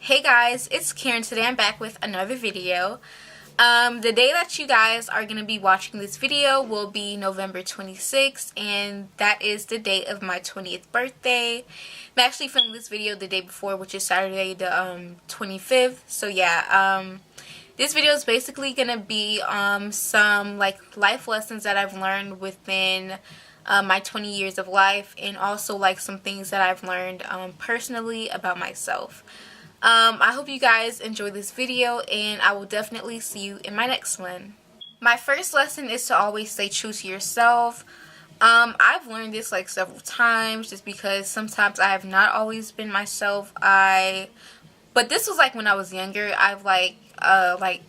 Hey guys, it's Karen. Today I'm back with another video. The day that you guys are going to be watching this video will be November 26th, and that is the date of my 20th birthday. I'm actually filming this video the day before, which is Saturday the 25th. So yeah, this video is basically going to be some like life lessons that I've learned within my 20 years of life, and also like some things that I've learned personally about myself. I hope you guys enjoy this video, and I will definitely see you in my next one. My first lesson is to always stay true to yourself. I've learned this like several times just because sometimes I have not always been myself. But this was like when I was younger. I've like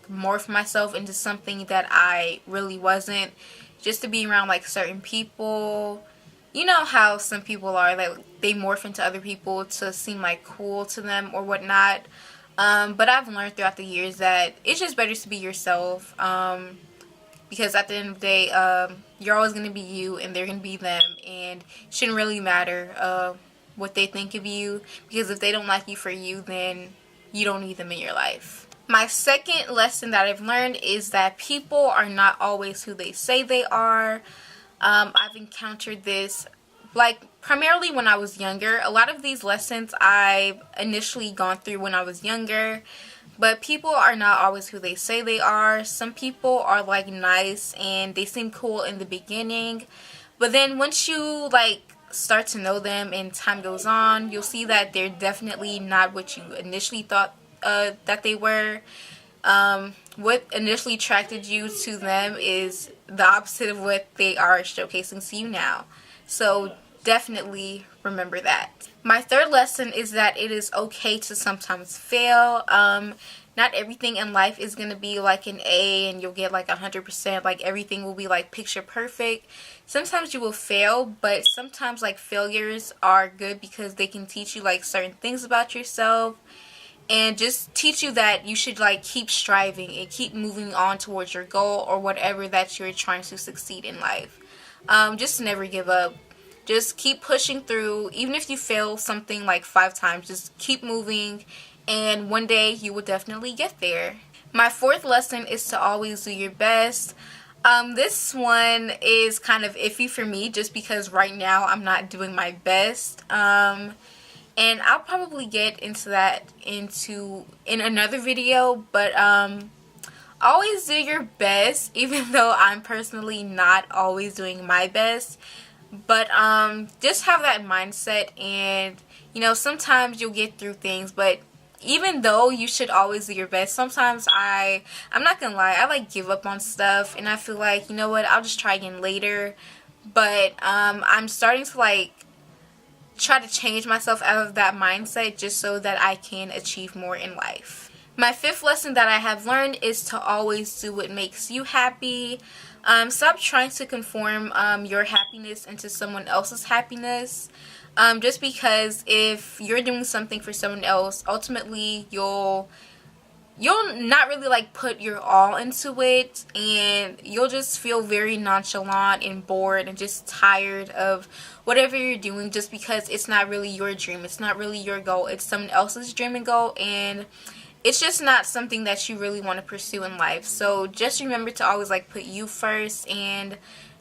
morphed myself into something that I really wasn't, just to be around like certain people. You know how some people are, like they morph into other people to seem like cool to them or whatnot. But I've learned throughout the years that it's just better to be yourself, because at the end of the day, you're always going to be you and they're going to be them, and it shouldn't really matter what they think of you, because if they don't like you for you, then you don't need them in your life. My second lesson that I've learned is that people are not always who they say they are. I've encountered this like primarily when I was younger. A lot of these lessons I've initially gone through when I was younger, but people are not always who they say they are. Some people are like nice and they seem cool in the beginning, but then once you like start to know them and time goes on, you'll see that they're definitely not what you initially thought that they were. What initially attracted you to them is the opposite of what they are showcasing to you now. So definitely remember that. My third lesson is that it is okay to sometimes fail. Not everything in life is going to be like an A and you'll get like 100%. Like everything will be like picture perfect. Sometimes you will fail, but sometimes like failures are good because they can teach you like certain things about yourself, and just teach you that you should like keep striving and keep moving on towards your goal or whatever that you're trying to succeed in life. Just never give up. Just keep pushing through. Even if you fail something like 5 times, just keep moving, and one day you will definitely get there. My fourth lesson is to always do your best. This one is kind of iffy for me just because right now I'm not doing my best. And I'll probably get into that in another video, but always do your best, even though I'm personally not always doing my best. But just have that mindset, and you know, sometimes you'll get through things, but even though you should always do your best, sometimes I'm not gonna lie, I like give up on stuff, and I feel like, you know what, I'll just try again later. But I'm starting to like try to change myself out of that mindset just so that I can achieve more in life. My fifth lesson that I have learned is to always do what makes you happy. Stop trying to conform your happiness into someone else's happiness. Just because if you're doing something for someone else, ultimately you'll not really like put your all into it, and you'll just feel very nonchalant and bored and just tired of whatever you're doing, just because it's not really your dream, it's not really your goal, it's someone else's dream and goal, and it's just not something that you really want to pursue in life. So just remember to always like put you first and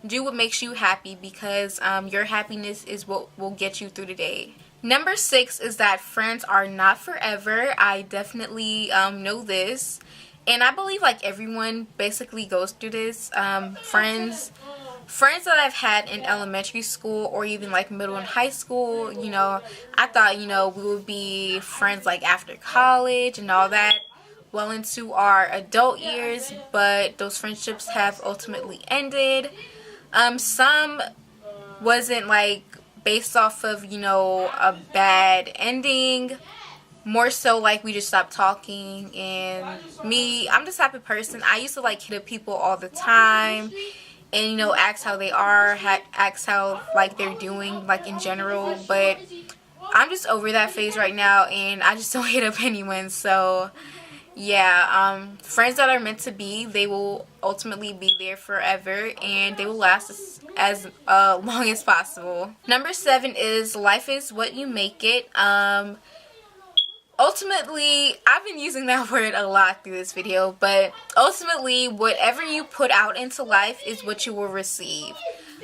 do what makes you happy, because your happiness is what will get you through the day. Number 6 is that friends are not forever. I definitely know this, and I believe like everyone basically goes through this. Friends that I've had in elementary school or even like middle and high school, you know, I thought, you know, we would be friends like after college and all that, well into our adult years, but those friendships have ultimately ended. Some wasn't like based off of, you know, a bad ending, more so like we just stopped talking. And me, I'm this type of person, I used to like hit up people all the time and, you know, ask how they are, ask how like they're doing like in general, but I'm just over that phase right now, and I just don't hit up anyone. So yeah, friends that are meant to be, they will ultimately be there forever, and they will last as long as possible. Number 7 is life is what you make it. ultimately, I've been using that word a lot through this video, but ultimately, whatever you put out into life is what you will receive.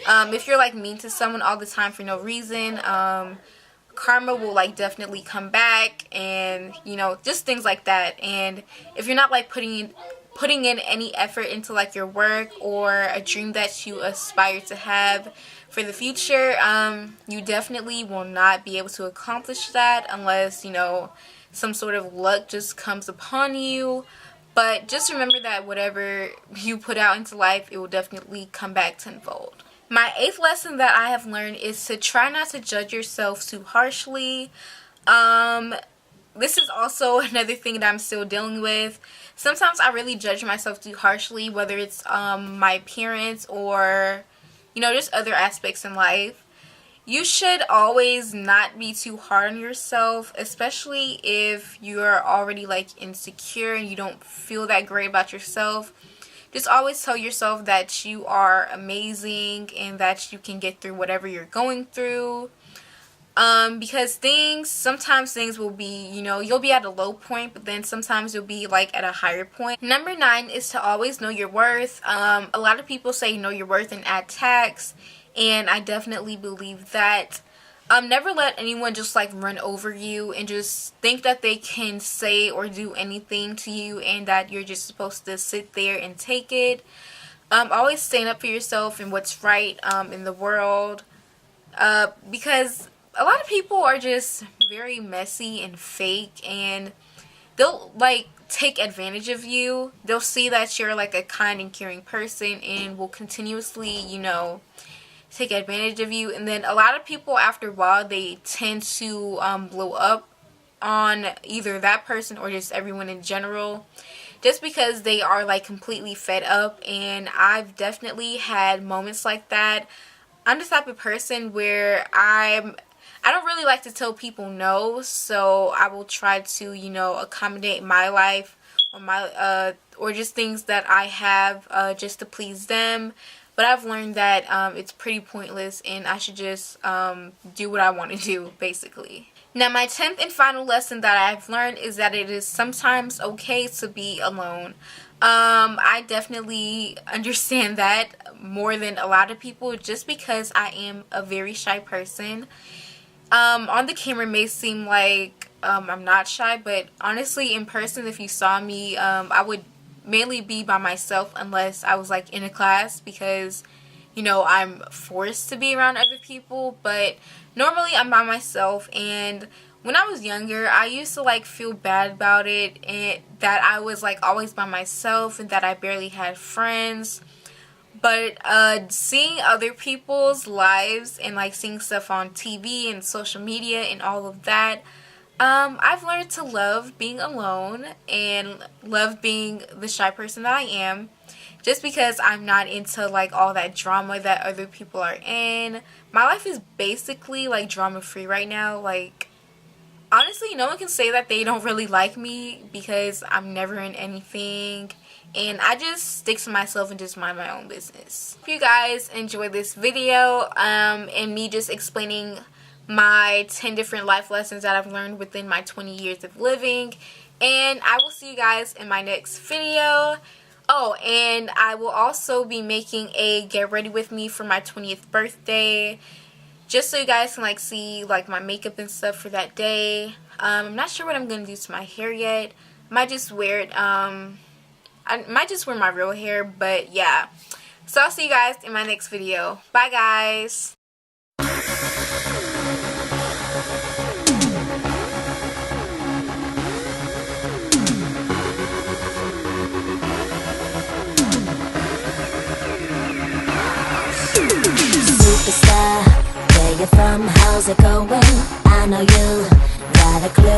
If you're like mean to someone all the time for no reason, karma will like definitely come back, and you know, just things like that. And if you're not like putting in any effort into like your work or a dream that you aspire to have for the future, you definitely will not be able to accomplish that unless, you know, some sort of luck just comes upon you. But just remember that whatever you put out into life, it will definitely come back tenfold. My 8th lesson that I have learned is to try not to judge yourself too harshly. This is also another thing that I'm still dealing with. Sometimes I really judge myself too harshly, whether it's my appearance or, you know, just other aspects in life. You should always not be too hard on yourself, especially if you're already like insecure and you don't feel that great about yourself. Just always tell yourself that you are amazing and that you can get through whatever you're going through. Because sometimes things will be, you know, you'll be at a low point, but then sometimes you'll be like at a higher point. Number 9 is to always know your worth. A lot of people say know your worth and add tax, and I definitely believe that. Never let anyone just like run over you and just think that they can say or do anything to you and that you're just supposed to sit there and take it. Always stand up for yourself and what's right in the world, because a lot of people are just very messy and fake, and they'll like take advantage of you. They'll see that you're like a kind and caring person and will continuously, you know, take advantage of you. And then a lot of people, after a while, they tend to blow up on either that person or just everyone in general, just because they are like completely fed up. And I've definitely had moments like that. I'm the type of person where I don't really like to tell people no, so I will try to, you know, accommodate my life or my or just things that I have just to please them. But I've learned that it's pretty pointless, and I should just do what I want to do, basically. Now, my 10th and final lesson that I've learned is that it is sometimes okay to be alone. I definitely understand that more than a lot of people, just because I am a very shy person. On the camera it may seem like I'm not shy, but honestly, in person, if you saw me, I would mainly be by myself unless I was like in a class, because, you know, I'm forced to be around other people. But normally I'm by myself. And when I was younger, I used to like feel bad about it, and that I was like always by myself and that I barely had friends. But seeing other people's lives and like seeing stuff on TV and social media and all of that, I've learned to love being alone and love being the shy person that I am, just because I'm not into like all that drama that other people are in. My life is basically like drama free right now. Like, honestly, no one can say that they don't really like me, because I'm never in anything and I just stick to myself and just mind my own business. If you guys enjoyed this video and me just explaining my 10 different life lessons that I've learned within my 20 years of living, and I will see you guys in my next video. Oh, and I will also be making a get ready with me for my 20th birthday, just so you guys can like see like my makeup and stuff for that day. I'm not sure what I'm gonna do to my hair yet. I might just wear it, I might just wear my real hair, but yeah. So I'll see you guys in my next video. Bye guys. Superstar, where you from, how's it going? I know you got a clue.